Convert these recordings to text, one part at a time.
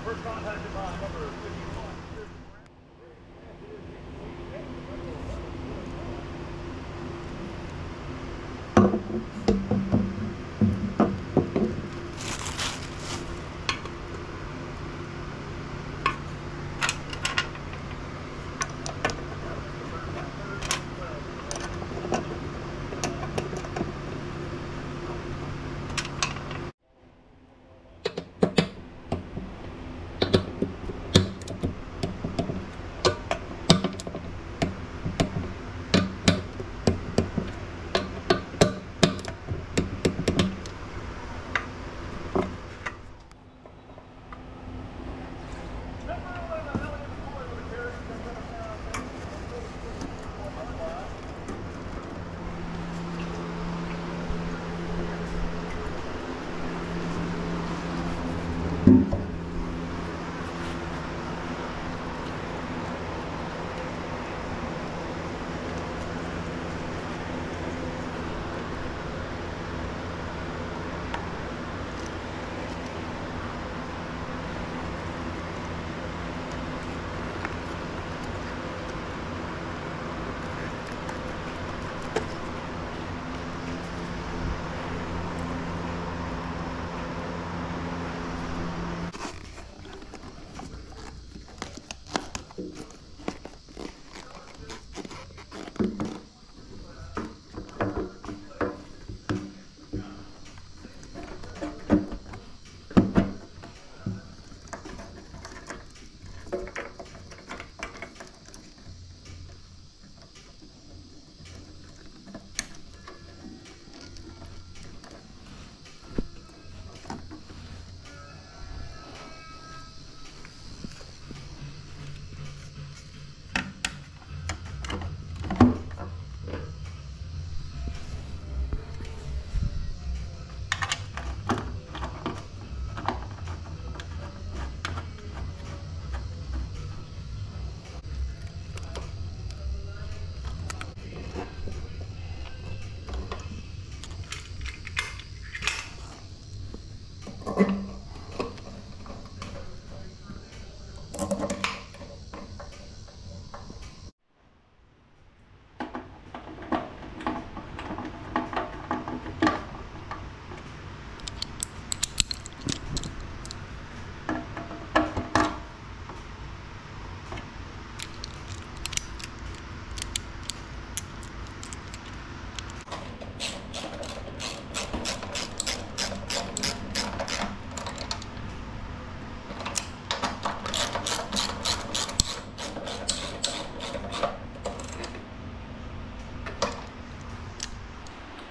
First contacted by number 51.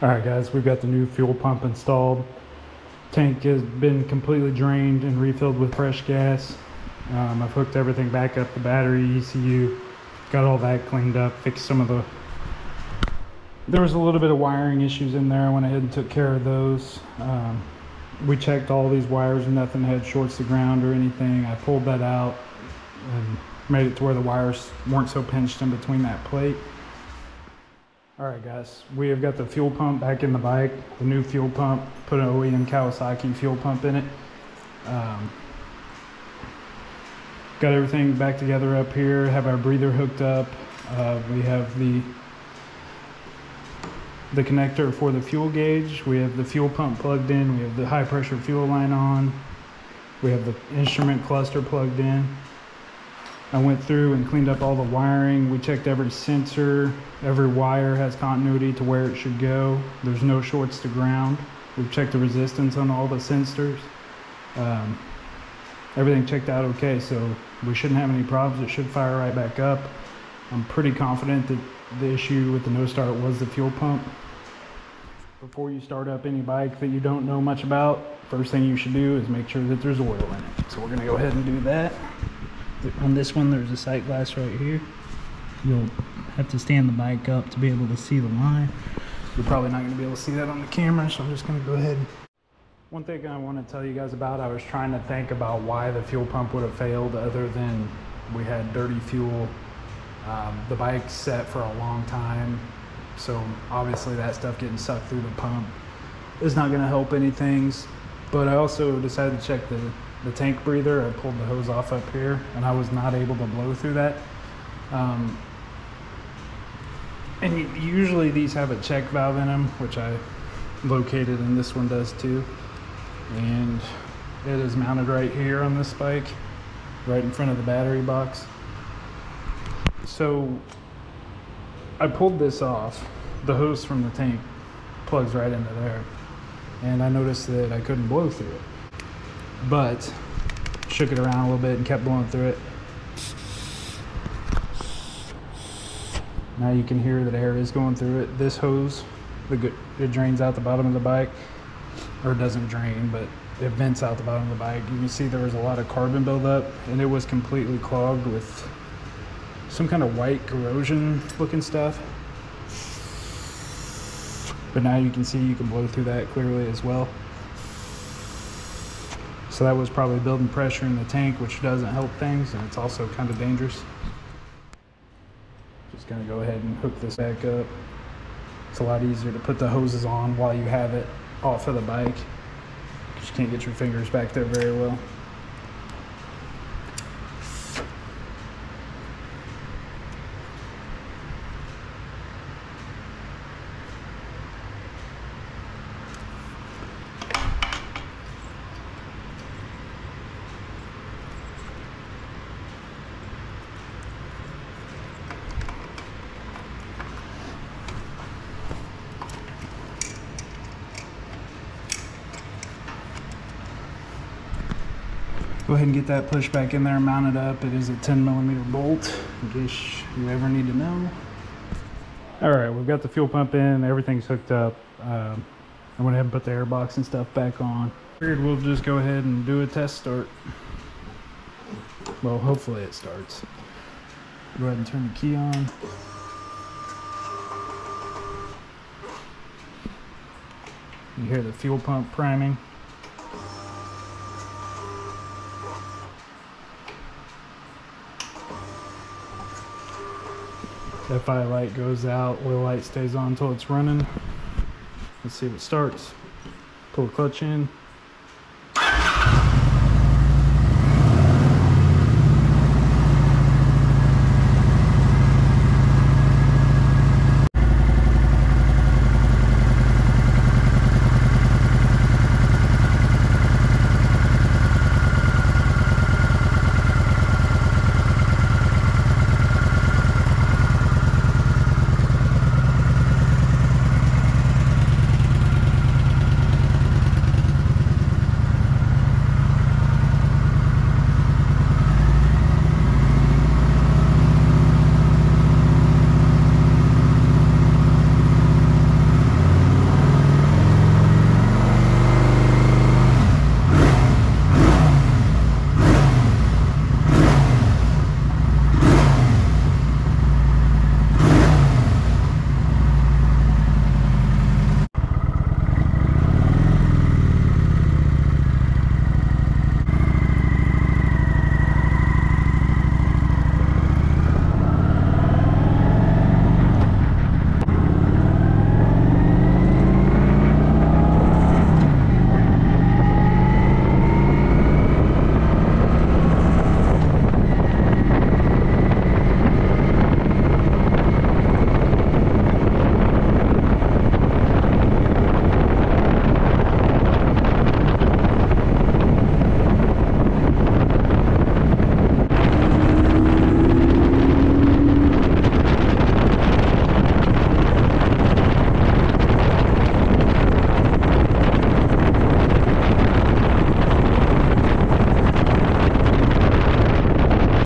All right, guys, we've got the new fuel pump installed. Tank has been completely drained and refilled with fresh gas. I've hooked everything back up, the battery, ECU, got all that cleaned up, fixed some of the... There was a little bit of wiring issues in there. I went ahead and took care of those. We checked all these wires and nothing had shorts to ground or anything. I pulled that out and made it to where the wires weren't so pinched in between that plate. All right, guys, we have got the fuel pump back in the bike, the new fuel pump, put an OEM Kawasaki fuel pump in it. Got everything back together up here, have our breather hooked up. We have the the connector for the fuel gauge. We have the fuel pump plugged in. We have the high pressure fuel line on. We have the instrument cluster plugged in. I went through and cleaned up all the wiring. We checked every sensor. Every wire has continuity to where it should go. There's no shorts to ground. We've checked the resistance on all the sensors. Everything checked out okay, so we shouldn't have any problems. It should fire right back up. I'm pretty confident that the issue with the no start was the fuel pump. Before you start up any bike that you don't know much about, first thing you should do is make sure that there's oil in it. So we're gonna go ahead and do that. On this one, there's a sight glass right here. You'll have to stand the bike up to be able to see the line. You're probably not gonna be able to see that on the camera, so I'm just gonna go ahead. One thing I want to tell you guys about, I was trying to think about why the fuel pump would have failed other than we had dirty fuel. The bike's set for a long time, so obviously that stuff getting sucked through the pump is not going to help anything. But I also decided to check the tank breather. I pulled the hose off up here and I was not able to blow through that. And usually these have a check valve in them, which I located, and this one does too. And it is mounted right here on this bike, right in front of the battery box. So I pulled this off. The hose from the tank plugs right into there, and I noticed that I couldn't blow through it, but shook it around a little bit and kept blowing through it. Now you can hear that air is going through it. This hose, it drains out the bottom of the bike, or it doesn't drain, but it vents out the bottom of the bike. You can see there was a lot of carbon buildup, and it was completely clogged with some kind of white corrosion looking stuff. But now you can see you can blow through that clearly as well. So that was probably building pressure in the tank, which doesn't help things, and it's also kind of dangerous. Just gonna go ahead and hook this back up. It's a lot easier to put the hoses on while you have it off of the bike, because you can't get your fingers back there very well. Go ahead and get that pushed back in there and mounted up. It is a 10mm bolt, in case you ever need to know. All right, we've got the fuel pump in, everything's hooked up. I went ahead and put the air box and stuff back on. Figured we'll just go ahead and do a test start. Well, hopefully it starts. Go ahead and turn the key on. You hear the fuel pump priming. FI light goes out, oil light stays on until it's running. Let's see if it starts. Pull the clutch in.